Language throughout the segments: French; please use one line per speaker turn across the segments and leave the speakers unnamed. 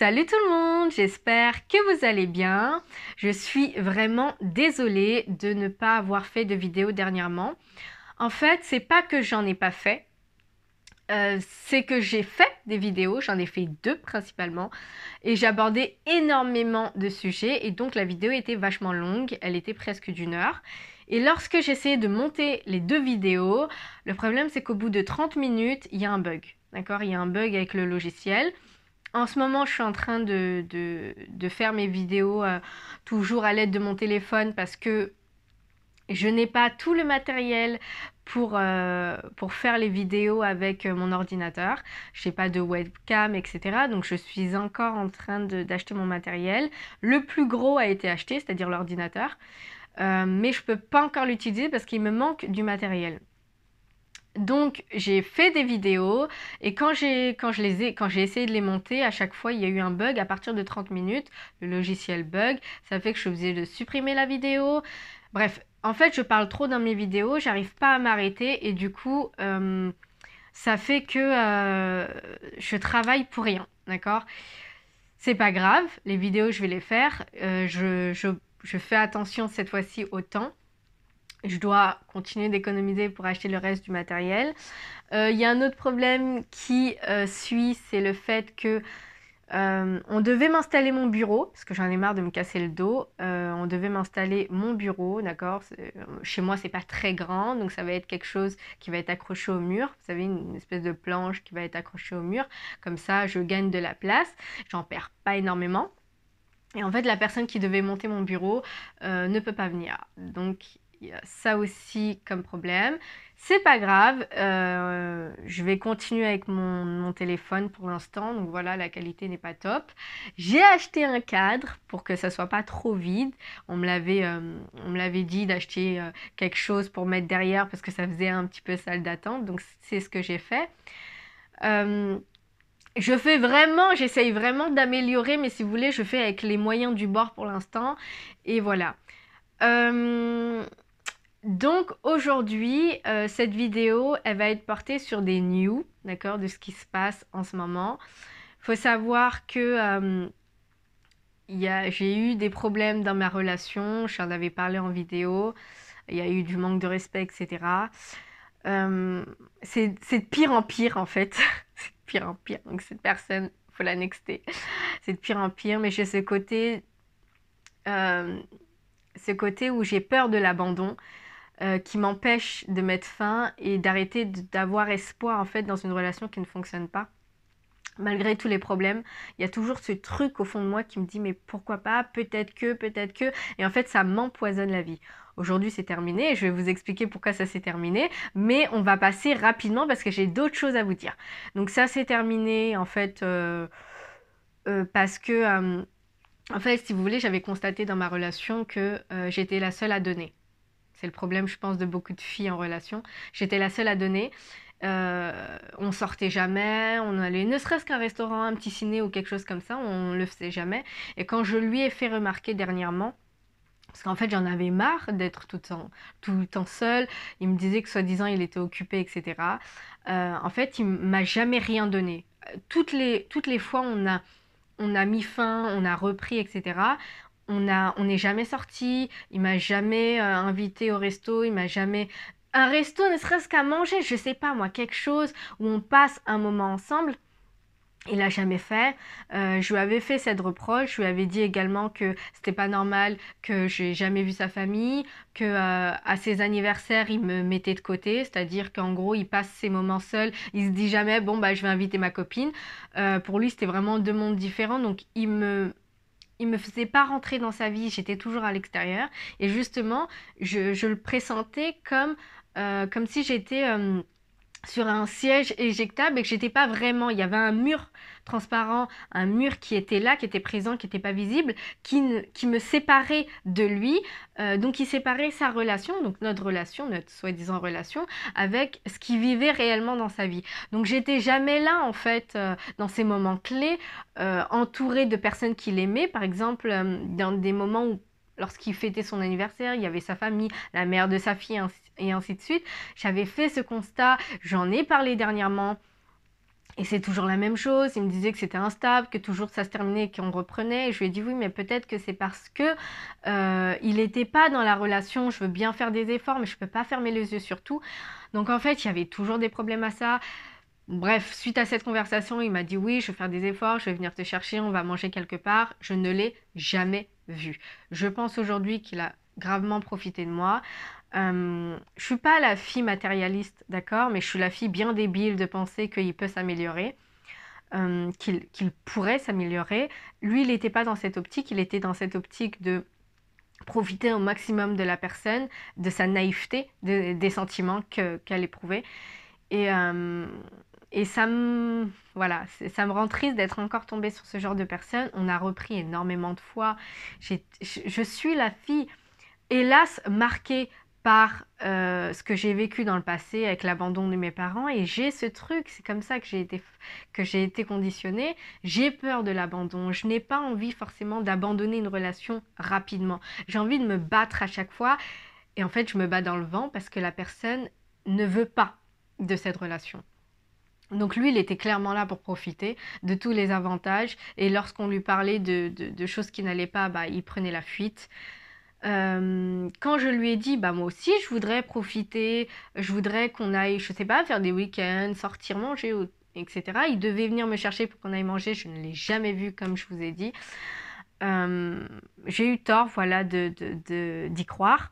Salut tout le monde, j'espère que vous allez bien. Je suis vraiment désolée de ne pas avoir fait de vidéo dernièrement. En fait, c'est pas que j'en ai pas fait, c'est que j'ai fait des vidéos, j'en ai fait deux principalement, et j'ai abordé énormément de sujets, et donc la vidéo était vachement longue, elle était presque d'une heure. Et lorsque j'essayais de monter les deux vidéos, le problème c'est qu'au bout de 30 minutes, il y a un bug. D'accord? Il y a un bug avec le logiciel. En ce moment, je suis en train de faire mes vidéos toujours à l'aide de mon téléphone parce que je n'ai pas tout le matériel pour faire les vidéos avec mon ordinateur. Je n'ai pas de webcam, etc. Donc je suis encore en train d'acheter mon matériel. Le plus gros a été acheté, c'est-à-dire l'ordinateur. Mais je ne peux pas encore l'utiliser parce qu'il me manque du matériel. Donc j'ai fait des vidéos et quand j'ai essayé de les monter, à chaque fois il y a eu un bug à partir de 30 minutes, le logiciel bug, ça fait que je suis obligée de supprimer la vidéo. Bref, en fait je parle trop dans mes vidéos, j'arrive pas à m'arrêter et du coup ça fait que je travaille pour rien, d'accord? C'est pas grave, les vidéos je vais les faire, je fais attention cette fois-ci au temps. Je dois continuer d'économiser pour acheter le reste du matériel. Il y a un autre problème qui suit, c'est le fait que on devait m'installer mon bureau, parce que j'en ai marre de me casser le dos. On devait m'installer mon bureau, d'accord? Chez moi, c'est pas très grand, donc ça va être quelque chose qui va être accroché au mur. Vous savez, une espèce de planche qui va être accrochée au mur. Comme ça, je gagne de la place. J'en perds pas énormément. Et en fait, la personne qui devait monter mon bureau ne peut pas venir. Donc, il y a ça aussi comme problème. C'est pas grave, je vais continuer avec mon téléphone pour l'instant. Donc voilà, la qualité n'est pas top. J'ai acheté un cadre pour que ça soit pas trop vide. On me l'avait dit d'acheter quelque chose pour mettre derrière parce que ça faisait un petit peu salle d'attente. Donc c'est ce que j'ai fait. J'essaye vraiment d'améliorer, mais si vous voulez, je fais avec les moyens du bord pour l'instant. Et voilà. Euh, donc aujourd'hui, cette vidéo, elle va être portée sur des news, d'accord, de ce qui se passe en ce moment. Il faut savoir que j'ai eu des problèmes dans ma relation, j'en avais parlé en vidéo. Il y a eu du manque de respect, etc. C'est de pire en pire en fait. C'est de pire en pire. Donc cette personne, faut la nexter. C'est de pire en pire, mais j'ai ce côté où j'ai peur de l'abandon qui m'empêche de mettre fin et d'arrêter d'avoir espoir en fait dans une relation qui ne fonctionne pas. Malgré tous les problèmes, il y a toujours ce truc au fond de moi qui me dit mais pourquoi pas, peut-être que, et en fait ça m'empoisonne la vie. Aujourd'hui c'est terminé et je vais vous expliquer pourquoi ça s'est terminé, mais on va passer rapidement parce que j'ai d'autres choses à vous dire. Donc ça s'est terminé en fait parce que, en fait si vous voulez, j'avais constaté dans ma relation que j'étais la seule à donner. C'est le problème je pense de beaucoup de filles en relation. J'étais la seule à donner. On sortait jamais, on allait ne serait-ce qu'un restaurant, un petit ciné ou quelque chose comme ça, on le faisait jamais. Et quand je lui ai fait remarquer dernièrement, parce qu'en fait j'en avais marre d'être tout le temps seule, il me disait que soi-disant il était occupé, etc. En fait il m'a jamais rien donné. Toutes les fois on a mis fin, on a repris, etc. On n'est jamais sorti, il m'a jamais invité au resto, il m'a jamais un resto, ne serait-ce qu'à manger, je sais pas moi, quelque chose où on passe un moment ensemble. Il l'a jamais fait. Je lui avais fait cette reproche. Je lui avais dit également que c'était pas normal, que j'ai jamais vu sa famille, que à ses anniversaires il me mettait de côté, c'est-à-dire qu'en gros il passe ses moments seul. Il se dit jamais bon bah je vais inviter ma copine. Pour lui c'était vraiment deux mondes différents, donc il me faisait pas rentrer dans sa vie, j'étais toujours à l'extérieur. Et justement, je le pressentais comme si j'étais sur un siège éjectable et que j'étais pas vraiment. Il y avait un mur transparent, un mur qui était là, qui était présent, qui n'était pas visible, qui me séparait de lui. Donc il séparait sa relation, donc notre relation, notre soi-disant relation, avec ce qu'il vivait réellement dans sa vie. Donc j'étais jamais là en fait dans ces moments clés, entourée de personnes qu'il aimait, par exemple dans des moments où lorsqu'il fêtait son anniversaire, il y avait sa famille, la mère de sa fille, et ainsi de suite. J'avais fait ce constat, j'en ai parlé dernièrement, Et c'est toujours la même chose, il me disait que c'était instable, que toujours ça se terminait et qu'on reprenait. Et je lui ai dit oui, mais peut-être que c'est parce que il n'était pas dans la relation, je veux bien faire des efforts, mais je peux pas fermer les yeux sur tout. Donc en fait, il y avait toujours des problèmes à ça. Bref, suite à cette conversation, il m'a dit oui, je vais faire des efforts, je vais venir te chercher, on va manger quelque part. Je ne l'ai jamais vu. Je pense aujourd'hui qu'il a gravement profité de moi. Je suis pas la fille matérialiste, d'accord, mais je suis la fille bien débile de penser qu'il peut s'améliorer, qu'il pourrait s'améliorer. Lui, il n'était pas dans cette optique, il était dans cette optique de profiter au maximum de la personne, de sa naïveté, des sentiments qu'elle éprouvait. Et, euh, et voilà, ça me rend triste d'être encore tombée sur ce genre de personne. On a repris énormément de fois. Je suis la fille, hélas, marquée par ce que j'ai vécu dans le passé avec l'abandon de mes parents. Et j'ai ce truc, c'est comme ça que j'ai été conditionnée. J'ai peur de l'abandon. Je n'ai pas envie forcément d'abandonner une relation rapidement. J'ai envie de me battre à chaque fois. Et en fait, je me bats dans le vent parce que la personne ne veut pas de cette relation. Donc lui, il était clairement là pour profiter de tous les avantages. Et lorsqu'on lui parlait de choses qui n'allaient pas, bah, il prenait la fuite. Quand je lui ai dit, bah moi aussi, je voudrais profiter, je voudrais qu'on aille, je sais pas, faire des week-ends, sortir manger, etc. Il devait venir me chercher pour qu'on aille manger. Je ne l'ai jamais vu, comme je vous ai dit. J'ai eu tort, voilà, d'y croire.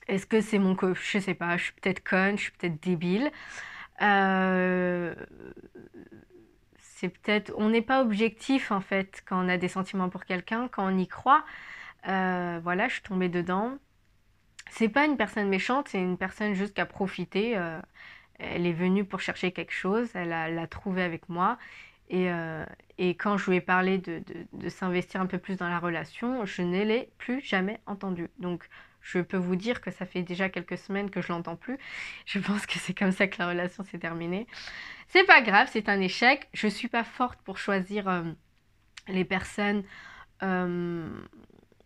Est-ce que c'est mon coach? Je sais pas, je suis peut-être conne, je suis peut-être débile. Euh, c'est peut-être, on n'est pas objectif en fait quand on a des sentiments pour quelqu'un, quand on y croit. Voilà, je suis tombée dedans. C'est pas une personne méchante, c'est une personne juste qui a profité. Elle est venue pour chercher quelque chose, elle l'a trouvé avec moi. Et, euh, et quand je lui ai parlé de s'investir un peu plus dans la relation, je ne l'ai plus jamais entendu. Donc, je peux vous dire que ça fait déjà quelques semaines que je l'entends plus. Je pense que c'est comme ça que la relation s'est terminée. C'est pas grave, c'est un échec. Je suis pas forte pour choisir les personnes. Euh,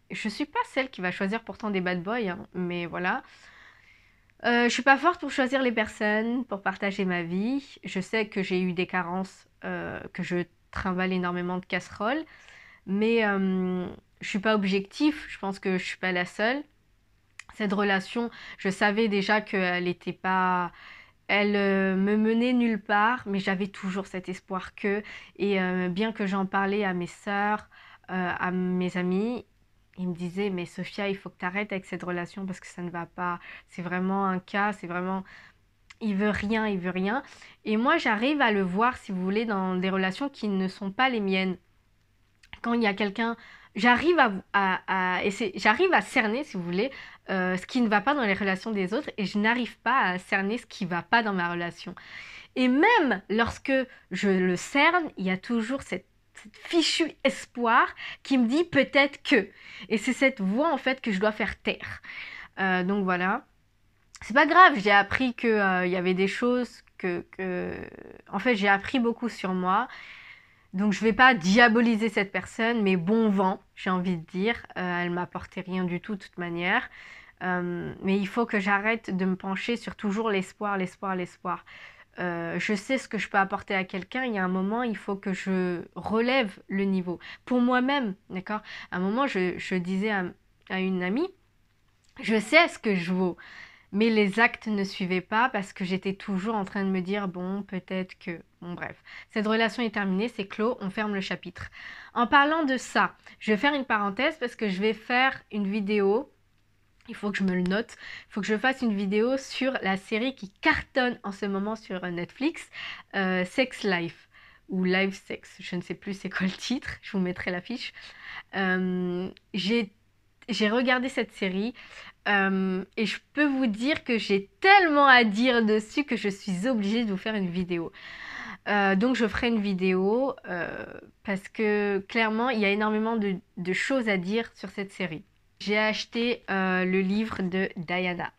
je suis pas celle qui va choisir pourtant des bad boys, hein, mais voilà. Je suis pas forte pour choisir les personnes, pour partager ma vie. Je sais que j'ai eu des carences, que je trimballe énormément de casseroles, mais je suis pas objectif. Je pense que je suis pas la seule. Cette relation, je savais déjà qu'elle était pas, elle me menait nulle part, mais j'avais toujours cet espoir que, et bien que j'en parlais à mes sœurs, à mes amis, ils me disaient, mais Sophia, il faut que tu arrêtes avec cette relation parce que ça ne va pas. C'est vraiment un cas, c'est vraiment, il veut rien, il veut rien. Et moi, j'arrive à le voir, si vous voulez, dans des relations qui ne sont pas les miennes. Quand il y a quelqu'un, j'arrive j'arrive à cerner, si vous voulez, ce qui ne va pas dans les relations des autres et je n'arrive pas à cerner ce qui ne va pas dans ma relation. Et même lorsque je le cerne, il y a toujours cette fichu espoir qui me dit peut-être que. Et c'est cette voix en fait que je dois faire taire. Donc voilà. C'est pas grave, j'ai appris que il y avait des choses En fait, j'ai appris beaucoup sur moi. Donc je vais pas diaboliser cette personne, mais bon vent, j'ai envie de dire. Elle m'apportait rien du tout de toute manière. Mais il faut que j'arrête de me pencher sur toujours l'espoir, l'espoir, l'espoir. Je sais ce que je peux apporter à quelqu'un. Il y a un moment, il faut que je relève le niveau. Pour moi-même, d'accord? À un moment, je disais à une amie, je sais ce que je vaux. Mais les actes ne suivaient pas parce que j'étais toujours en train de me dire, bon, peut-être que... Bon, bref. Cette relation est terminée, c'est clos, on ferme le chapitre. En parlant de ça, je vais faire une parenthèse parce que je vais faire une vidéo. Il faut que je me le note. Il faut que je fasse une vidéo sur la série qui cartonne en ce moment sur Netflix, Sex Life ou Live Sex. Je ne sais plus c'est quoi le titre. Je vous mettrai l'affiche. J'ai regardé cette série et je peux vous dire que j'ai tellement à dire dessus que je suis obligée de vous faire une vidéo. Donc je ferai une vidéo parce que clairement il y a énormément de choses à dire sur cette série. J'ai acheté le livre de Diana.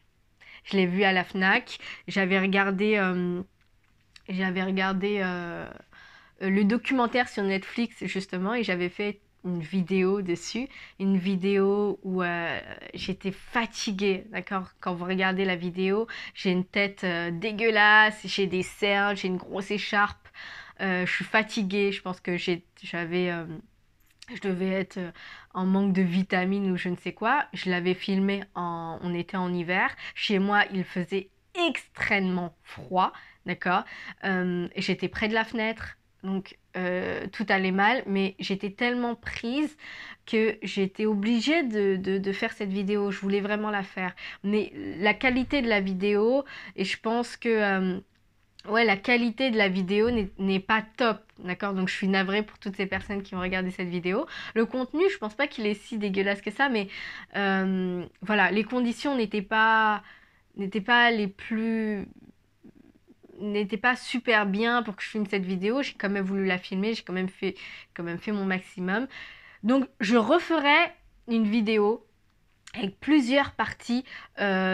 Je l'ai vu à la Fnac. J'avais regardé le documentaire sur Netflix justement et j'avais fait une vidéo dessus, une vidéo où j'étais fatiguée, d'accord? Quand vous regardez la vidéo, j'ai une tête dégueulasse, j'ai des cernes, j'ai une grosse écharpe. Je suis fatiguée, je pense que je devais être en manque de vitamines ou je ne sais quoi. Je l'avais filmé on était en hiver. Chez moi, il faisait extrêmement froid, d'accord? J'étais près de la fenêtre, donc tout allait mal, mais j'étais tellement prise que j'étais obligée de faire cette vidéo. Je voulais vraiment la faire. Mais la qualité de la vidéo, et je pense que ouais, la qualité de la vidéo n'est pas top, d'accord? Donc je suis navrée pour toutes ces personnes qui ont regardé cette vidéo. Le contenu, je pense pas qu'il est si dégueulasse que ça, mais voilà, les conditions n'étaient pas les plus n'étaient pas super bien pour que je filme cette vidéo. J'ai quand même voulu la filmer, j'ai quand même fait mon maximum. Donc je referai une vidéo avec plusieurs parties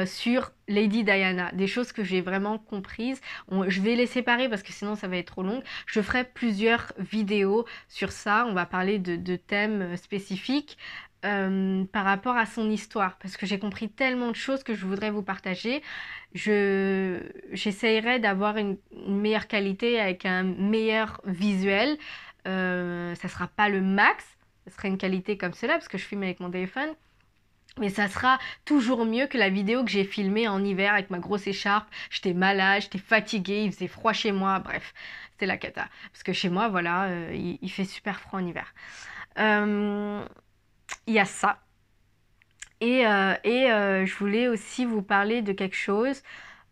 sur Lady Diana, des choses que j'ai vraiment comprises. Je vais les séparer parce que sinon ça va être trop long. Je ferai plusieurs vidéos sur ça. On va parler de thèmes spécifiques par rapport à son histoire parce que j'ai compris tellement de choses que je voudrais vous partager. J'essayerai d'avoir une meilleure qualité avec un meilleur visuel. Ça sera pas le max, ça sera une qualité comme cela parce que je filme avec mon téléphone. Mais ça sera toujours mieux que la vidéo que j'ai filmée en hiver avec ma grosse écharpe. J'étais malade, j'étais fatiguée, il faisait froid chez moi, bref, c'était la cata. Parce que chez moi, voilà, il fait super froid en hiver. Il y a ça. Je voulais aussi vous parler de quelque chose.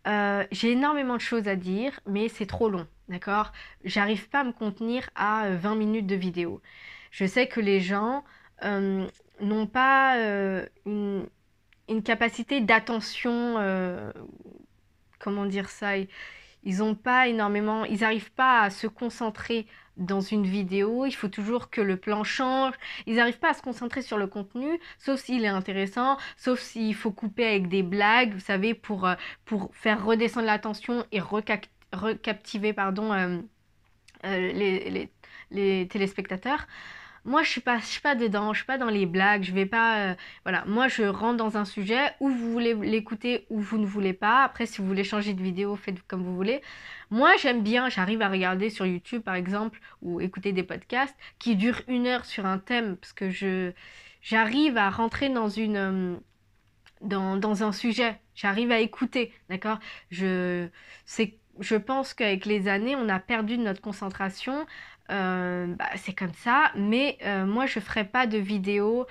J'ai énormément de choses à dire, mais c'est trop long, d'accord? J'arrive pas à me contenir à 20 minutes de vidéo. Je sais que les gens n'ont pas une capacité d'attention, comment dire ça, ils ont pas énormément, ils n'arrivent pas à se concentrer dans une vidéo, il faut toujours que le plan change, ils n'arrivent pas à se concentrer sur le contenu, sauf s'il est intéressant, sauf s'il faut couper avec des blagues, vous savez, pour faire redescendre l'attention et recaptiver, pardon, les téléspectateurs. Moi, je suis pas dedans, je suis pas dans les blagues, je vais pas, voilà. Moi, je rentre dans un sujet où vous voulez l'écouter ou vous ne voulez pas. Après, si vous voulez changer de vidéo, faites comme vous voulez. Moi, j'aime bien, j'arrive à regarder sur YouTube, par exemple, ou écouter des podcasts qui durent 1 heure sur un thème, parce que j'arrive à rentrer dans un sujet. J'arrive à écouter, d'accord? Je pense qu'avec les années, on a perdu de notre concentration. Bah, c'est comme ça, mais moi, je ferai pas de vidéo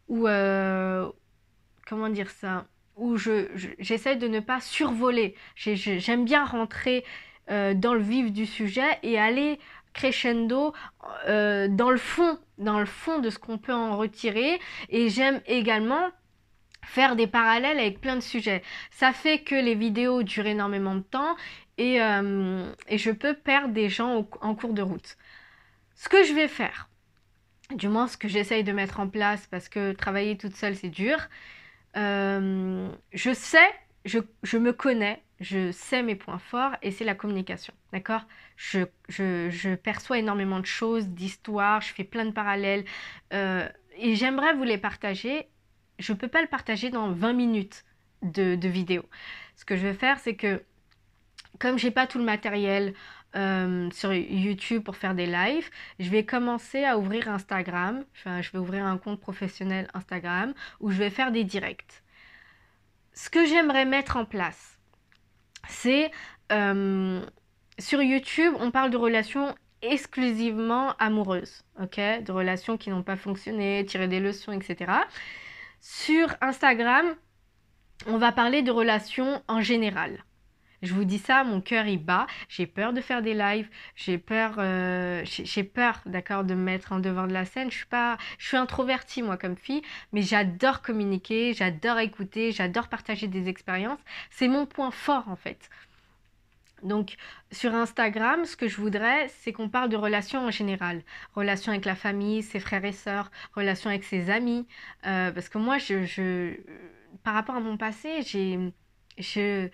où, comment dire ça? Où j'essaie de ne pas survoler. J'aime bien rentrer dans le vif du sujet et aller crescendo dans le fond de ce qu'on peut en retirer. Et j'aime également faire des parallèles avec plein de sujets. Ça fait que les vidéos durent énormément de temps et je peux perdre des gens en cours de route. Ce que je vais faire, du moins ce que j'essaye de mettre en place parce que travailler toute seule c'est dur, je sais, je me connais, je sais mes points forts et c'est la communication, d'accord? Je perçois énormément de choses, d'histoires, je fais plein de parallèles et j'aimerais vous les partager. Je ne peux pas le partager dans 20 minutes de vidéo. Ce que je vais faire, c'est que comme j'ai pas tout le matériel sur YouTube pour faire des lives, je vais commencer à ouvrir Instagram. Enfin, je vais ouvrir un compte professionnel Instagram où je vais faire des directs. Ce que j'aimerais mettre en place, c'est sur YouTube, on parle de relations exclusivement amoureuses, ok? De relations qui n'ont pas fonctionné, tirer des leçons, etc. Sur Instagram, on va parler de relations en général. Je vous dis ça, mon cœur il bat. J'ai peur de faire des lives. J'ai peur, d'accord, de me mettre en devant de la scène. Je suis introvertie moi comme fille, mais j'adore communiquer, j'adore écouter, j'adore partager des expériences. C'est mon point fort en fait. Donc sur Instagram, ce que je voudrais, c'est qu'on parle de relations en général. Relations avec la famille, ses frères et sœurs, relations avec ses amis. Parce que moi, par rapport à mon passé, je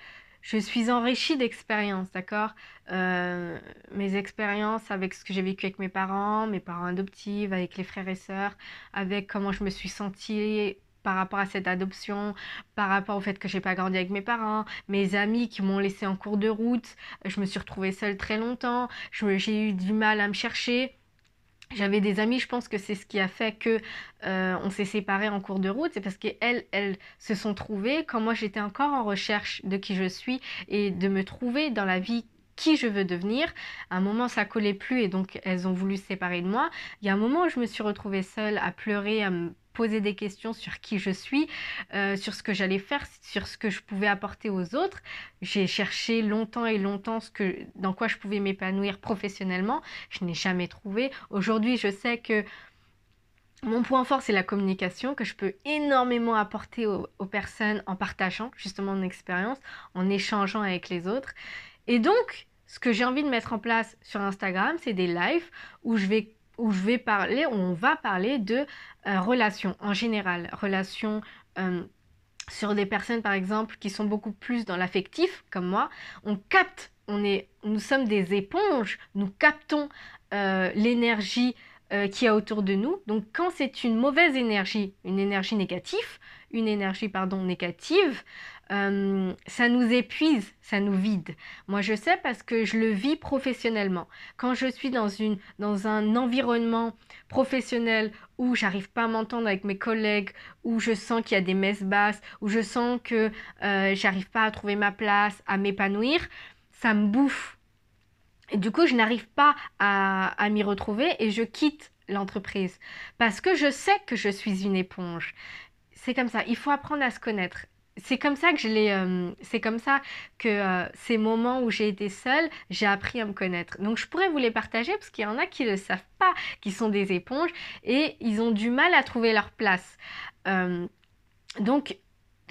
suis enrichie d'expériences, d'accord? Mes expériences avec ce que j'ai vécu avec mes parents adoptifs, avec les frères et sœurs, avec comment je me suis sentie par rapport à cette adoption, par rapport au fait que j'ai pas grandi avec mes parents, mes amis qui m'ont laissé en cours de route, je me suis retrouvée seule très longtemps, j'ai eu du mal à me chercher. J'avais des amis, je pense que c'est ce qui a fait que on s'est séparés en cours de route, c'est parce qu'elles se sont trouvées quand moi j'étais encore en recherche de qui je suis et de me trouver dans la vie qui je veux devenir. À un moment ça collait plus et donc elles ont voulu se séparer de moi. Il y a un moment où je me suis retrouvée seule à pleurer, à me poser des questions sur qui je suis, sur ce que j'allais faire, sur ce que je pouvais apporter aux autres. J'ai cherché longtemps et longtemps dans quoi je pouvais m'épanouir professionnellement. Je n'ai jamais trouvé. Aujourd'hui, je sais que mon point fort, c'est la communication, que je peux énormément apporter aux personnes en partageant justement mon expérience, en échangeant avec les autres. Et donc, ce que j'ai envie de mettre en place sur Instagram, c'est des lives où on va parler de relations en général, relations sur des personnes par exemple qui sont beaucoup plus dans l'affectif, comme moi. Nous sommes des éponges, nous captons l'énergie qu'il y a autour de nous. Donc quand c'est une mauvaise énergie, une énergie négative, ça nous épuise, ça nous vide. Moi, je sais parce que je le vis professionnellement. Quand je suis dans un environnement professionnel où j'arrive pas à m'entendre avec mes collègues, où je sens qu'il y a des messes basses, où je sens que j'arrive pas à trouver ma place, à m'épanouir, ça me bouffe. Et du coup, je n'arrive pas à m'y retrouver et je quitte l'entreprise parce que je sais que je suis une éponge. C'est comme ça, il faut apprendre à se connaître. C'est comme ça que ces moments où j'ai été seule, j'ai appris à me connaître. Donc je pourrais vous les partager parce qu'il y en a qui ne le savent pas, qui sont des éponges et ils ont du mal à trouver leur place. Donc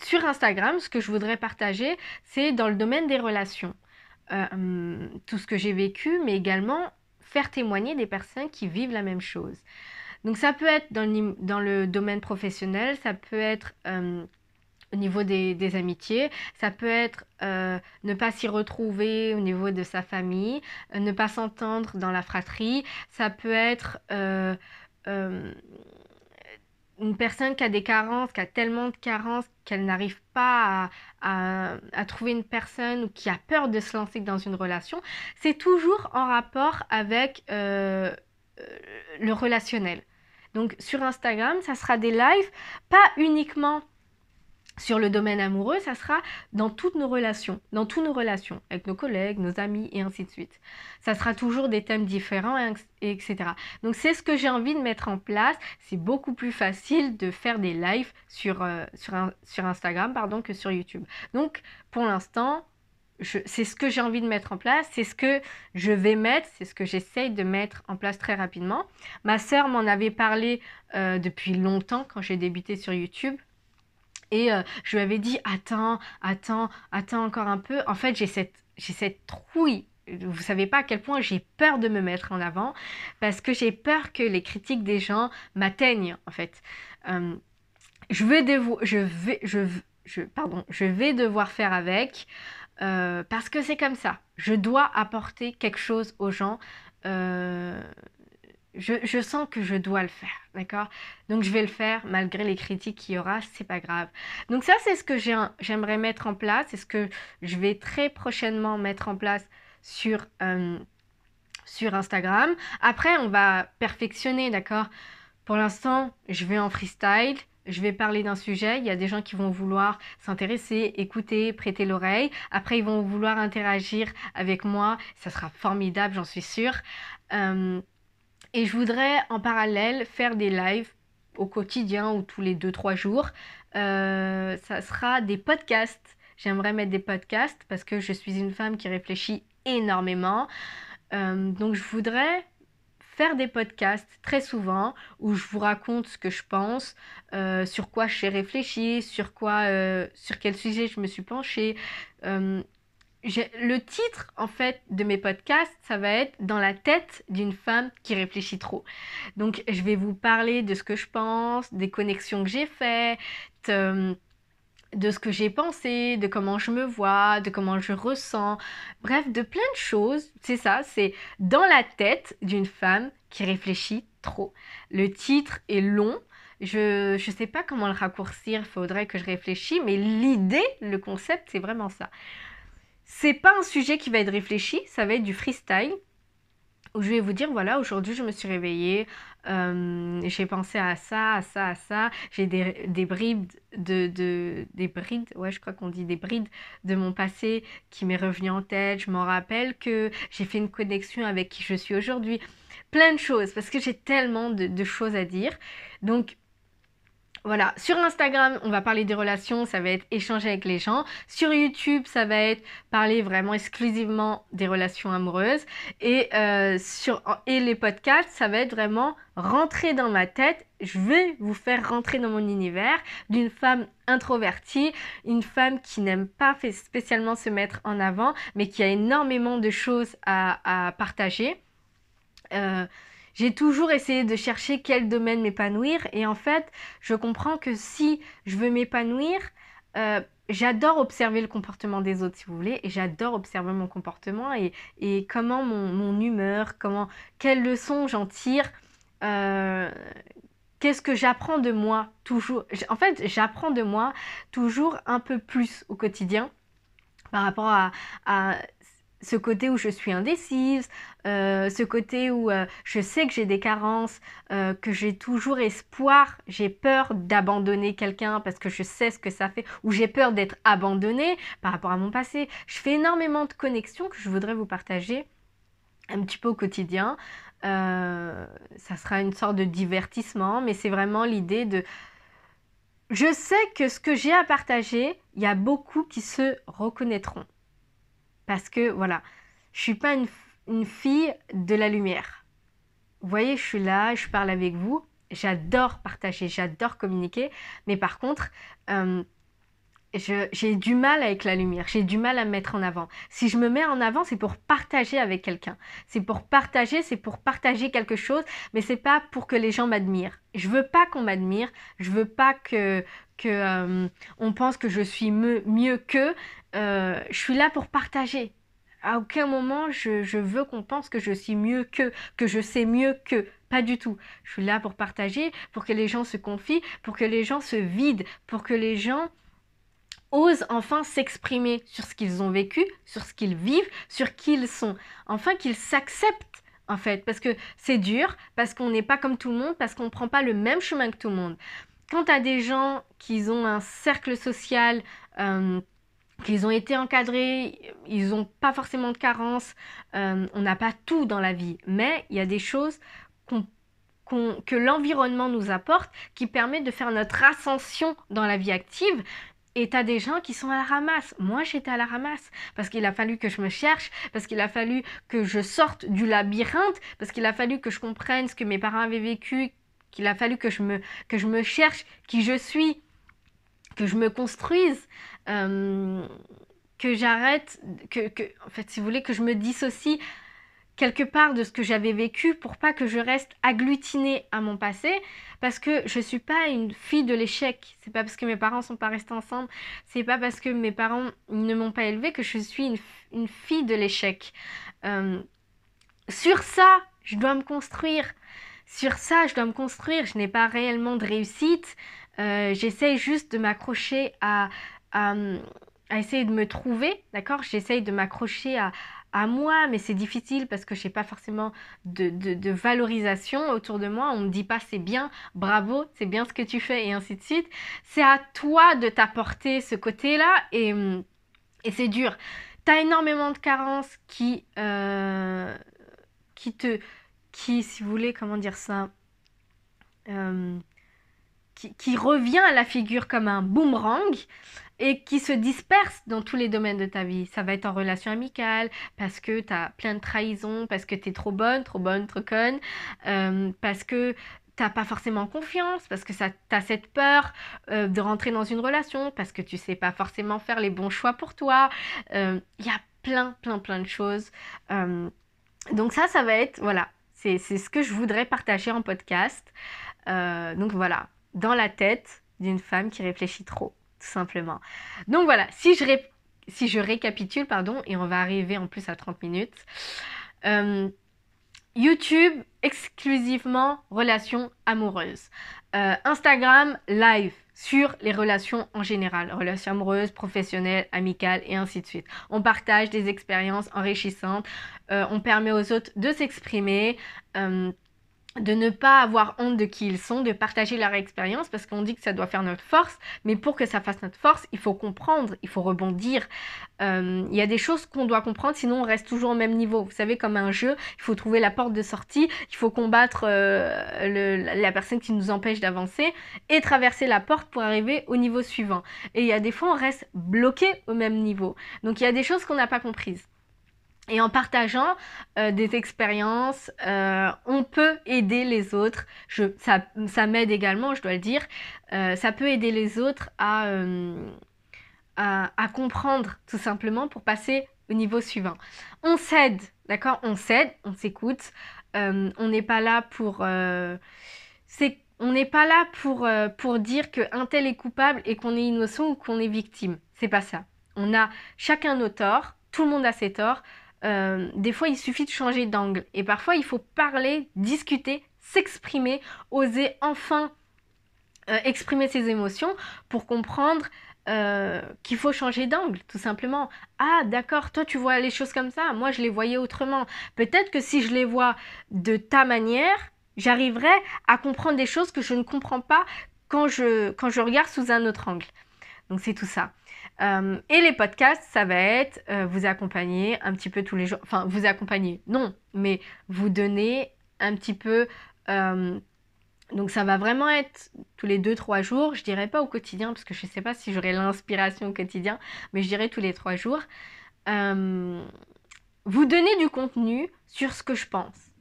sur Instagram, ce que je voudrais partager, c'est dans le domaine des relations. Tout ce que j'ai vécu, mais également faire témoigner des personnes qui vivent la même chose. Donc ça peut être dans le domaine professionnel, ça peut être au niveau des amitiés, ça peut être ne pas s'y retrouver au niveau de sa famille, ne pas s'entendre dans la fratrie, ça peut être une personne qui a des carences, qui a tellement de carences qu'elle n'arrive pas à trouver une personne ou qui a peur de se lancer dans une relation. C'est toujours en rapport avec le relationnel. Donc sur Instagram, ça sera des lives, pas uniquement sur le domaine amoureux, ça sera dans toutes nos relations, avec nos collègues, nos amis et ainsi de suite. Ça sera toujours des thèmes différents, etc. Donc c'est ce que j'ai envie de mettre en place. C'est beaucoup plus facile de faire des lives sur Instagram que sur YouTube. Donc pour l'instant, c'est ce que j'ai envie de mettre en place, c'est ce que je vais mettre, c'est ce que j'essaye de mettre en place très rapidement. Ma sœur m'en avait parlé depuis longtemps quand j'ai débuté sur YouTube. Et je lui avais dit, attends encore un peu. En fait, j'ai cette trouille. Vous savez pas à quel point j'ai peur de me mettre en avant parce que j'ai peur que les critiques des gens m'atteignent, en fait. Je vais devoir faire avec parce que c'est comme ça. Je dois apporter quelque chose aux gens. Je sens que je dois le faire, d'accord? Donc je vais le faire malgré les critiques qu'il y aura, c'est pas grave. Donc ça, c'est ce que j'aimerais mettre en place, c'est ce que je vais très prochainement mettre en place sur Instagram. Après, on va perfectionner, d'accord? Pour l'instant, je vais en freestyle. Je vais parler d'un sujet, il y a des gens qui vont vouloir s'intéresser, écouter, prêter l'oreille. Après, ils vont vouloir interagir avec moi. Ça sera formidable, j'en suis sûre. Et je voudrais en parallèle faire des lives au quotidien ou tous les 2-3 jours. Ça sera des podcasts. J'aimerais mettre des podcasts parce que je suis une femme qui réfléchit énormément. Donc je voudrais faire des podcasts très souvent où je vous raconte ce que je pense, sur quoi j'ai réfléchi, sur quel sujet je me suis penchée. Le titre, en fait, de mes podcasts, ça va être « Dans la tête d'une femme qui réfléchit trop ». Donc, je vais vous parler de ce que je pense, des connexions que j'ai faites, de ce que j'ai pensé, de comment je me vois, de comment je ressens. Bref, de plein de choses. C'est ça, c'est « Dans la tête d'une femme qui réfléchit trop ». Le titre est long. Je sais pas comment le raccourcir, il faudrait que je réfléchisse, mais l'idée, le concept, c'est vraiment ça. C'est pas un sujet qui va être réfléchi, ça va être du freestyle où je vais vous dire, voilà, aujourd'hui je me suis réveillée, j'ai pensé à ça, à ça, à ça, j'ai des brides des brides, ouais, je crois qu'on dit des brides de mon passé qui m'est revenu en tête, je m'en rappelle que j'ai fait une connexion avec qui je suis aujourd'hui, plein de choses, parce que j'ai tellement de choses à dire. Donc, voilà, sur Instagram, on va parler des relations, ça va être échanger avec les gens. Sur YouTube, ça va être parler vraiment exclusivement des relations amoureuses. Et les podcasts, ça va être vraiment rentrer dans ma tête. Je vais vous faire rentrer dans mon univers d'une femme introvertie, une femme qui n'aime pas spécialement se mettre en avant, mais qui a énormément de choses à partager. Euh, j'ai toujours essayé de chercher quel domaine m'épanouir et en fait, je comprends que si je veux m'épanouir, j'adore observer le comportement des autres, si vous voulez, et j'adore observer mon comportement et comment mon humeur, quelles leçons j'en tire, euh, qu'est-ce que j'apprends de moi toujours. En fait, j'apprends de moi toujours un peu plus au quotidien par rapport à ce côté où je suis indécise, ce côté où je sais que j'ai des carences, que j'ai toujours espoir, j'ai peur d'abandonner quelqu'un parce que je sais ce que ça fait, ou j'ai peur d'être abandonnée par rapport à mon passé. Je fais énormément de connexions que je voudrais vous partager un petit peu au quotidien. Ça sera une sorte de divertissement, mais c'est vraiment l'idée de... Je sais que ce que j'ai à partager, il y a beaucoup qui se reconnaîtront. Parce que, voilà, je suis pas une fille de la lumière. Vous voyez, je suis là, je parle avec vous. J'adore partager, j'adore communiquer. Mais par contre, j'ai du mal avec la lumière. J'ai du mal à me mettre en avant. Si je me mets en avant, c'est pour partager avec quelqu'un. C'est pour partager quelque chose. Mais c'est pas pour que les gens m'admirent. Je veux pas qu'on m'admire. Je veux pas que on pense que je suis mieux qu'eux. Je suis là pour partager. À aucun moment je veux qu'on pense que je suis mieux qu'eux, que je sais mieux qu'eux. Pas du tout. Je suis là pour partager, pour que les gens se confient, pour que les gens se vident, pour que les gens osent enfin s'exprimer sur ce qu'ils ont vécu, sur ce qu'ils vivent, sur qui ils sont. Enfin qu'ils s'acceptent en fait, parce que c'est dur, parce qu'on n'est pas comme tout le monde, parce qu'on ne prend pas le même chemin que tout le monde. Quand tu as des gens qui ont un cercle social, qu'ils ont été encadrés, ils n'ont pas forcément de carences, on n'a pas tout dans la vie, mais il y a des choses que l'environnement nous apporte qui permettent de faire notre ascension dans la vie active. Et t'as des gens qui sont à la ramasse. Moi, j'étais à la ramasse parce qu'il a fallu que je me cherche, parce qu'il a fallu que je sorte du labyrinthe, parce qu'il a fallu que je comprenne ce que mes parents avaient vécu, qu'il a fallu que je me cherche qui je suis, que je me construise, que j'arrête, en fait, si vous voulez, que je me dissocie quelque part de ce que j'avais vécu pour pas que je reste agglutinée à mon passé, parce que je suis pas une fille de l'échec. C'est pas parce que mes parents sont pas restés ensemble, c'est pas parce que mes parents ne m'ont pas élevée que je suis une fille de l'échec. Sur ça, je dois me construire. Sur ça, je dois me construire. Je n'ai pas réellement de réussite. J'essaye juste de m'accrocher à, à essayer de me trouver, d'accord? J'essaye de m'accrocher à moi, mais c'est difficile parce que je n'ai pas forcément de valorisation autour de moi. On ne me dit pas c'est bien, bravo, c'est bien ce que tu fais et ainsi de suite. C'est à toi de t'apporter ce côté-là et c'est dur. Tu as énormément de carences qui, si vous voulez, comment dire ça, euh, qui revient à la figure comme un boomerang et qui se disperse dans tous les domaines de ta vie. Ça va être en relation amicale, parce que tu as plein de trahisons, parce que tu es trop bonne, trop conne, parce que t'as pas forcément confiance, parce que t'as cette peur de rentrer dans une relation, parce que tu sais pas forcément faire les bons choix pour toi. Il y a plein de choses. Donc ça va être, voilà, c'est ce que je voudrais partager en podcast. Donc voilà, dans la tête d'une femme qui réfléchit trop, tout simplement. Donc voilà, si je récapitule, pardon, et on va arriver en plus à 30 minutes. YouTube, exclusivement relations amoureuses. Instagram, live sur les relations en général, relations amoureuses, professionnelles, amicales et ainsi de suite. On partage des expériences enrichissantes, on permet aux autres de s'exprimer, de ne pas avoir honte de qui ils sont, de partager leur expérience, parce qu'on dit que ça doit faire notre force, mais pour que ça fasse notre force, il faut comprendre, il faut rebondir. Il y a des choses qu'on doit comprendre, sinon on reste toujours au même niveau. Vous savez, comme un jeu, il faut trouver la porte de sortie, il faut combattre la personne qui nous empêche d'avancer et traverser la porte pour arriver au niveau suivant. Et il y a des fois, on reste bloqué au même niveau. Donc il y a des choses qu'on n'a pas comprises. Et en partageant des expériences, on peut aider les autres. Ça m'aide également, je dois le dire. Ça peut aider les autres à comprendre, tout simplement, pour passer au niveau suivant. On s'aide, d'accord? On s'aide, on s'écoute. On n'est pas là pour... on n'est pas là pour dire qu'un tel est coupable et qu'on est innocent ou qu'on est victime. C'est pas ça. On a chacun nos torts, tout le monde a ses torts. Des fois, il suffit de changer d'angle. Et parfois, il faut parler, discuter, s'exprimer, oser enfin exprimer ses émotions pour comprendre qu'il faut changer d'angle, tout simplement. Ah, d'accord, toi, tu vois les choses comme ça. Moi, je les voyais autrement. Peut-être que si je les vois de ta manière, j'arriverai à comprendre des choses que je ne comprends pas quand je regarde sous un autre angle. Donc, c'est tout ça. Et les podcasts, ça va être vous accompagner un petit peu tous les jours. Enfin, vous accompagner, non, mais vous donner un petit peu... donc ça va vraiment être tous les 2-3 jours. Je dirais pas au quotidien, parce que je ne sais pas si j'aurai l'inspiration au quotidien, mais je dirais tous les 3 jours. Vous donner du contenu sur ce que je pense.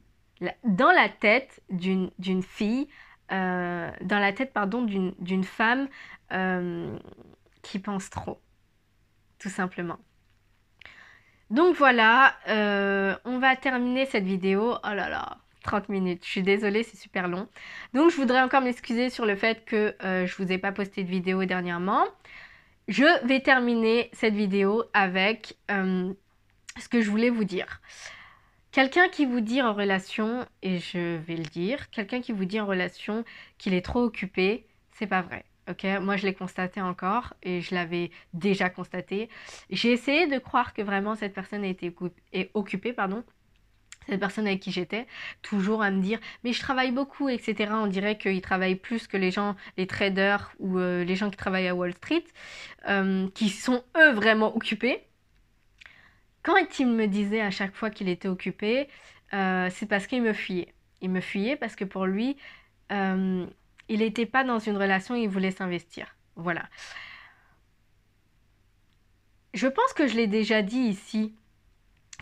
Dans la tête d'une fille, dans la tête, pardon, d'une femme qui pense trop. Tout simplement. Donc voilà, on va terminer cette vidéo. Oh là là, 30 minutes. Je suis désolée, c'est super long. Donc je voudrais encore m'excuser sur le fait que je vous ai pas posté de vidéo dernièrement. Je vais terminer cette vidéo avec ce que je voulais vous dire. Quelqu'un qui vous dit en relation, et je vais le dire, quelqu'un qui vous dit en relation qu'il est trop occupé, c'est pas vrai. Ok, moi je l'ai constaté encore et je l'avais déjà constaté. J'ai essayé de croire que vraiment cette personne est occupée, pardon, cette personne avec qui j'étais, toujours à me dire mais je travaille beaucoup, etc. On dirait qu'il travaille plus que les gens, les traders ou les gens qui travaillent à Wall Street, qui sont eux vraiment occupés. Quand il me disait à chaque fois qu'il était occupé, c'est parce qu'il me fuyait. Il me fuyait parce que pour lui, il n'était pas dans une relation, il voulait s'investir. Voilà. Je pense que je l'ai déjà dit ici,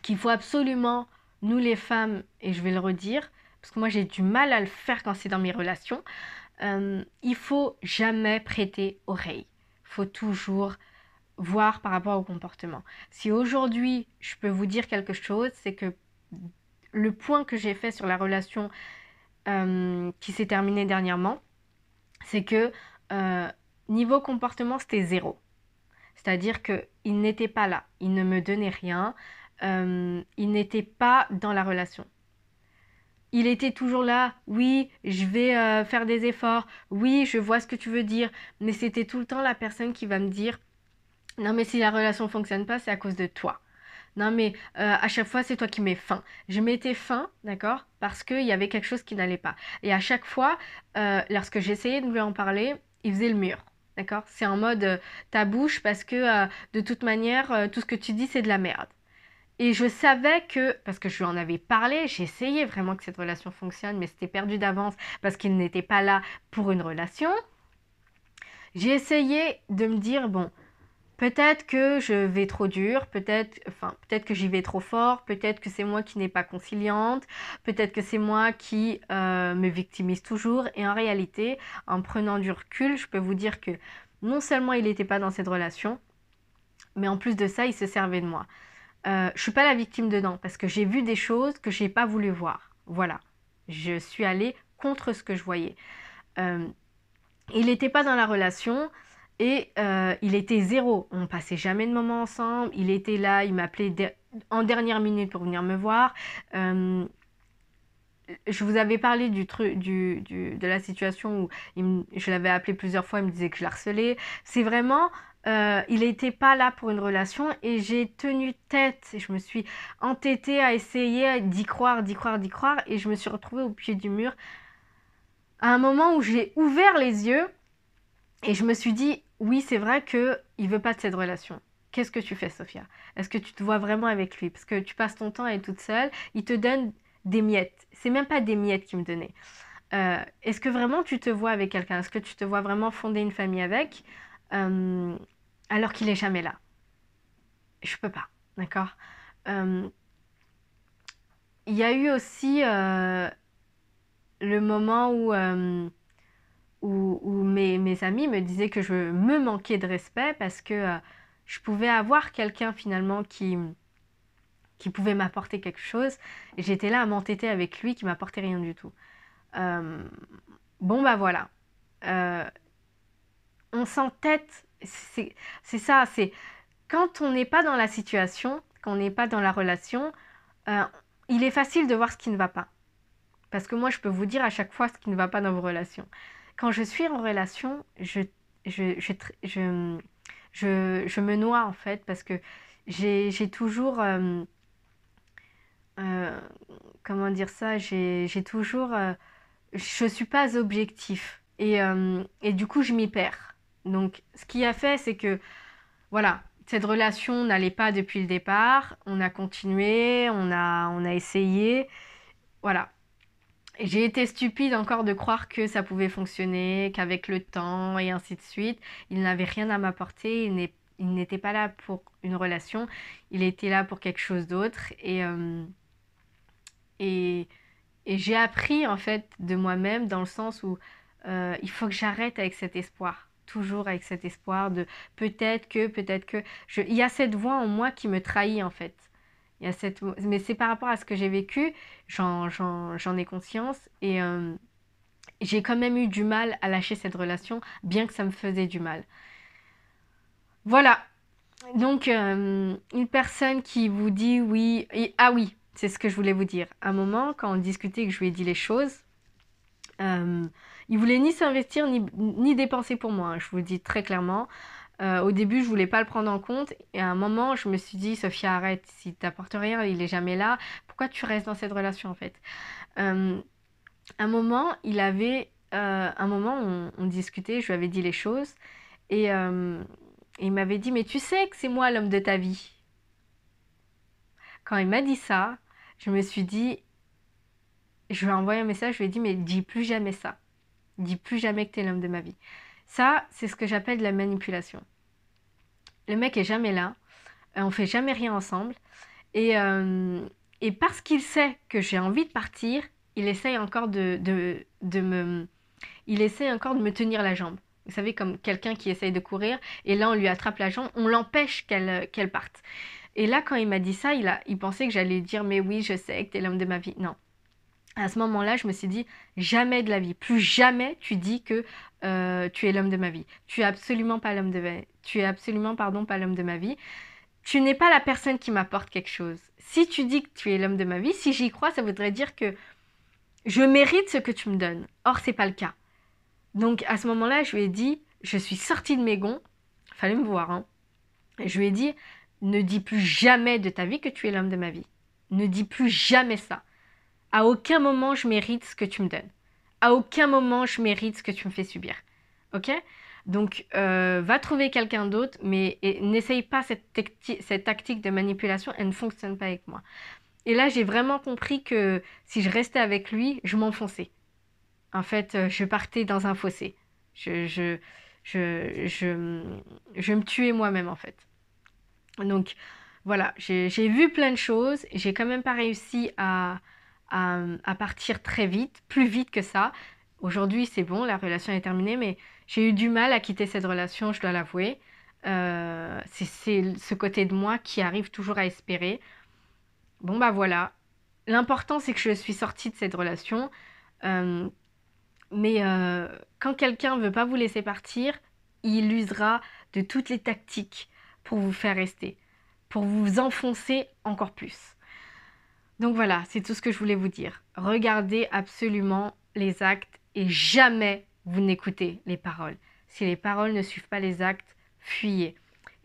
qu'il faut absolument, nous les femmes, et je vais le redire, parce que moi j'ai du mal à le faire quand c'est dans mes relations, il faut jamais prêter oreille. Il faut toujours voir par rapport au comportement. Si aujourd'hui, je peux vous dire quelque chose, c'est que le point que j'ai fait sur la relation qui s'est terminée dernièrement, c'est que niveau comportement, c'était 0. C'est-à-dire qu'il n'était pas là, il ne me donnait rien, il n'était pas dans la relation. Il était toujours là, oui, je vais faire des efforts, oui, je vois ce que tu veux dire, mais c'était tout le temps la personne qui va me dire non mais si la relation fonctionne pas, c'est à cause de toi. Non mais à chaque fois, c'est toi qui mets fin. Je mettais fin, d'accord, parce qu'il y avait quelque chose qui n'allait pas. Et à chaque fois, lorsque j'essayais de lui en parler, il faisait le mur. D'accord? C'est en mode ta bouche parce que de toute manière, tout ce que tu dis, c'est de la merde. Et je savais que, parce que je lui en avais parlé, j'essayais vraiment que cette relation fonctionne, mais c'était perdu d'avance parce qu'il n'était pas là pour une relation. J'ai essayé de me dire, bon, peut-être que je vais trop dur, peut-être que j'y vais trop fort, peut-être que c'est moi qui n'ai pas conciliante, peut-être que c'est moi qui me victimise toujours. Et en réalité, en prenant du recul, je peux vous dire que non seulement il n'était pas dans cette relation, mais en plus de ça, il se servait de moi. Je suis pas la victime dedans parce que j'ai vu des choses que j'ai pas voulu voir. Voilà, je suis allée contre ce que je voyais. Il n'était pas dans la relation. Et il était 0, on passait jamais de moments ensemble, il était là, il m'appelait en dernière minute pour venir me voir. je vous avais parlé du truc, de la situation où je l'avais appelé plusieurs fois, il me disait que je l'harcelais. C'est vraiment, il n'était pas là pour une relation et j'ai tenu tête. Et je me suis entêtée à essayer d'y croire, d'y croire, d'y croire. Et je me suis retrouvée au pied du mur à un moment où j'ai ouvert les yeux et je me suis dit, oui, c'est vrai qu'il ne veut pas de cette relation. Qu'est-ce que tu fais, Sophia? Est-ce que tu te vois vraiment avec lui? Parce que tu passes ton temps à être toute seule, il te donne des miettes. C'est même pas des miettes qu'il me donnait. Est-ce que vraiment tu te vois avec quelqu'un? Est-ce que tu te vois vraiment fonder une famille avec euh, alors qu'il est jamais là? Je peux pas, d'accord? Euh, Il y a eu aussi le moment où mes amis me disaient que je me manquais de respect parce que je pouvais avoir quelqu'un finalement qui pouvait m'apporter quelque chose. Et j'étais là à m'entêter avec lui qui m'apportait rien du tout. Euh, bon bah voilà. Euh, on s'entête, c'est ça, c'est quand on n'est pas dans la situation, quand on n'est pas dans la relation, euh, il est facile de voir ce qui ne va pas. Parce que moi, je peux vous dire à chaque fois ce qui ne va pas dans vos relations. Quand je suis en relation, je, je me noie en fait parce que j'ai toujours, euh, comment dire ça, j'ai toujours, je suis pas objectif et du coup je m'y perds. Donc ce qui a fait, c'est que voilà, cette relation n'allait pas depuis le départ. On a continué, on a essayé, voilà. J'ai été stupide encore de croire que ça pouvait fonctionner, qu'avec le temps et ainsi de suite, il n'avait rien à m'apporter, il n'était pas là pour une relation, il était là pour quelque chose d'autre. Et, et j'ai appris en fait de moi-même dans le sens où il faut que j'arrête avec cet espoir. Toujours avec cet espoir de peut-être que. Il y a cette voix en moi qui me trahit en fait. Il y a cette... Mais c'est par rapport à ce que j'ai vécu, j'en ai conscience et j'ai quand même eu du mal à lâcher cette relation, bien que ça me faisait du mal. Voilà, donc une personne qui vous dit oui, ah oui, c'est ce que je voulais vous dire. À un moment, quand on discutait, que je lui ai dit les choses, euh, il voulait ni s'investir ni dépenser pour moi, hein, je vous le dis très clairement. Au début, je voulais pas le prendre en compte. Et à un moment, je me suis dit, Sophia, arrête, si t'apportes rien, il est jamais là. Pourquoi tu restes dans cette relation en fait? Euh, un moment, un moment, on discutait, je lui avais dit les choses. Et il m'avait dit, mais tu sais que c'est moi l'homme de ta vie. Quand il m'a dit ça, je me suis dit, je lui ai envoyé un message, je lui ai dit, mais dis plus jamais ça. Dis plus jamais que t'es l'homme de ma vie. Ça, c'est ce que j'appelle de la manipulation. Le mec est jamais là, on fait jamais rien ensemble. Et, euh, et parce qu'il sait que j'ai envie de partir, il essaye encore il essaye encore de me tenir la jambe. Vous savez, comme quelqu'un qui essaye de courir, et là on lui attrape la jambe, on l'empêche qu'elle parte. Et là, quand il m'a dit ça, il pensait que j'allais dire, mais oui, je sais que t'es l'homme de ma vie. Non. À ce moment-là, je me suis dit, jamais de la vie, plus jamais tu dis que tu es l'homme de ma vie. Tu es absolument pas l'homme de ma vie. Tu es absolument, pardon, pas l'homme de ma vie. Tu n'es pas la personne qui m'apporte quelque chose. Si tu dis que tu es l'homme de ma vie, si j'y crois, ça voudrait dire que je mérite ce que tu me donnes. Or, c'est pas le cas. Donc, à ce moment-là, je lui ai dit, je suis sortie de mes gonds. Fallait me voir, hein. Je lui ai dit, ne dis plus jamais de ta vie que tu es l'homme de ma vie. Ne dis plus jamais ça. À aucun moment je mérite ce que tu me donnes. À aucun moment je mérite ce que tu me fais subir. Ok? Donc, va trouver quelqu'un d'autre, mais n'essaye pas cette tactique de manipulation, elle ne fonctionne pas avec moi. Et là, j'ai vraiment compris que si je restais avec lui, je m'enfonçais. En fait, je partais dans un fossé. Je, je, je je me tuais moi-même, en fait. Donc, voilà, j'ai vu plein de choses. J'ai quand même pas réussi à partir très vite, plus vite que ça. Aujourd'hui, c'est bon, la relation est terminée, mais j'ai eu du mal à quitter cette relation, je dois l'avouer. C'est ce côté de moi qui arrive toujours à espérer. Bon, bah voilà. L'important, c'est que je suis sortie de cette relation. Euh, mais quand quelqu'un veut pas vous laisser partir, il usera de toutes les tactiques pour vous faire rester, pour vous enfoncer encore plus. Donc voilà, c'est tout ce que je voulais vous dire. Regardez absolument les actes et jamais vous n'écoutez les paroles. Si les paroles ne suivent pas les actes, fuyez.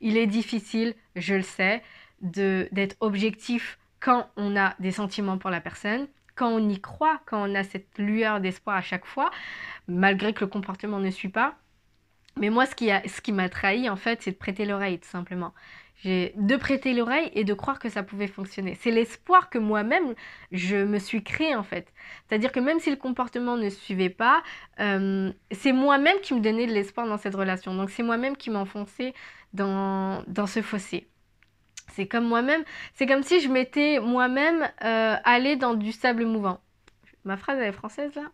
Il est difficile, je le sais, d'être objectif quand on a des sentiments pour la personne, quand on y croit, quand on a cette lueur d'espoir à chaque fois, malgré que le comportement ne suit pas. Mais moi, ce qui m'a trahi, en fait, c'est de prêter l'oreille, tout simplement. De prêter l'oreille et de croire que ça pouvait fonctionner. C'est l'espoir que moi-même, je me suis créé, en fait. C'est-à-dire que même si le comportement ne suivait pas, c'est moi-même qui me donnais de l'espoir dans cette relation. Donc, c'est moi-même qui m'enfonçais dans ce fossé. C'est comme moi-même, c'est comme si je m'étais moi-même allée dans du sable mouvant. Ma phrase, elle est française, là?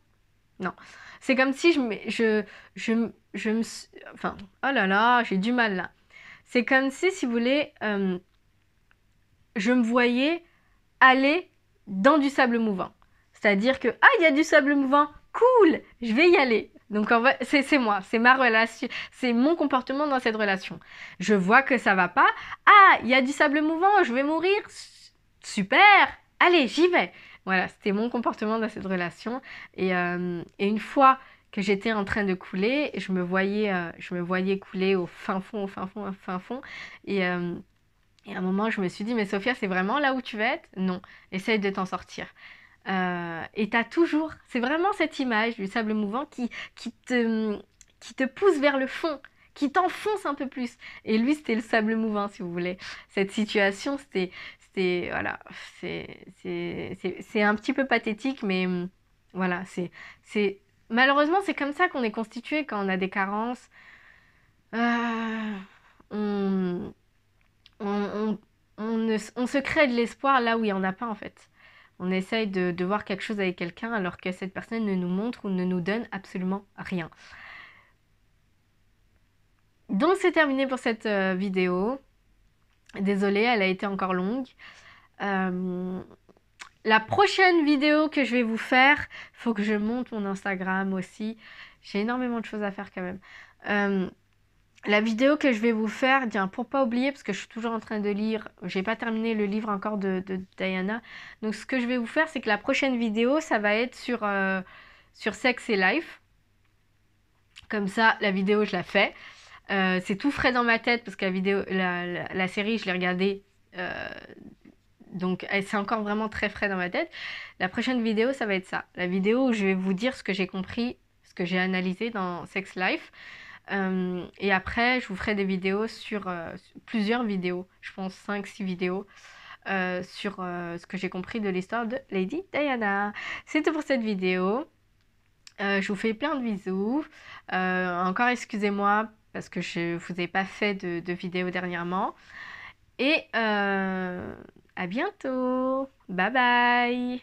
Non. C'est comme si je me... Enfin, oh là là, j'ai du mal là. C'est comme si vous voulez, je me voyais aller dans du sable mouvant. C'est-à-dire que, ah, il y a du sable mouvant, cool, je vais y aller. Donc, en fait, c'est moi, c'est ma relation, c'est mon comportement dans cette relation. Je vois que ça va pas. Ah, il y a du sable mouvant, je vais mourir. Super, allez, j'y vais. Voilà, c'était mon comportement dans cette relation. Et une fois que j'étais en train de couler, je me voyais couler au fin fond, au fin fond, au fin fond. Et à un moment, je me suis dit, mais Sophia, c'est vraiment là où tu vas être? Non, essaye de t'en sortir. Et t'as toujours, c'est vraiment cette image du sable mouvant qui te pousse vers le fond, qui t'enfonce un peu plus. Et lui, c'était le sable mouvant, si vous voulez. Cette situation, voilà, c'est un petit peu pathétique, mais voilà, malheureusement, c'est comme ça qu'on est constitué quand on a des carences. Euh, on, on, on se crée de l'espoir là où il n'y en a pas en fait. On essaye de voir quelque chose avec quelqu'un alors que cette personne ne nous montre ou ne nous donne absolument rien. Donc c'est terminé pour cette vidéo. Désolée, elle a été encore longue. La prochaine vidéo que je vais vous faire, faut que je monte mon Instagram aussi. J'ai énormément de choses à faire quand même. La vidéo que je vais vous faire, tiens, pour pas oublier, parce que je suis toujours en train de lire, j'ai pas terminé le livre encore de Diana. Donc ce que je vais vous faire, c'est que la prochaine vidéo, ça va être sur Sex et Life. Comme ça, la vidéo, je la fais. C'est tout frais dans ma tête, parce que la série, je l'ai regardée, donc c'est encore vraiment très frais dans ma tête. La prochaine vidéo, ça va être ça. La vidéo où je vais vous dire ce que j'ai compris, ce que j'ai analysé dans Sex Life. Et après, je vous ferai des vidéos sur plusieurs vidéos, je pense 5-6 vidéos, sur ce que j'ai compris de l'histoire de Lady Diana. C'est tout pour cette vidéo. Je vous fais plein de bisous. Encore excusez-moi parce que je vous ai pas fait de vidéo dernièrement. Et à bientôt. Bye bye.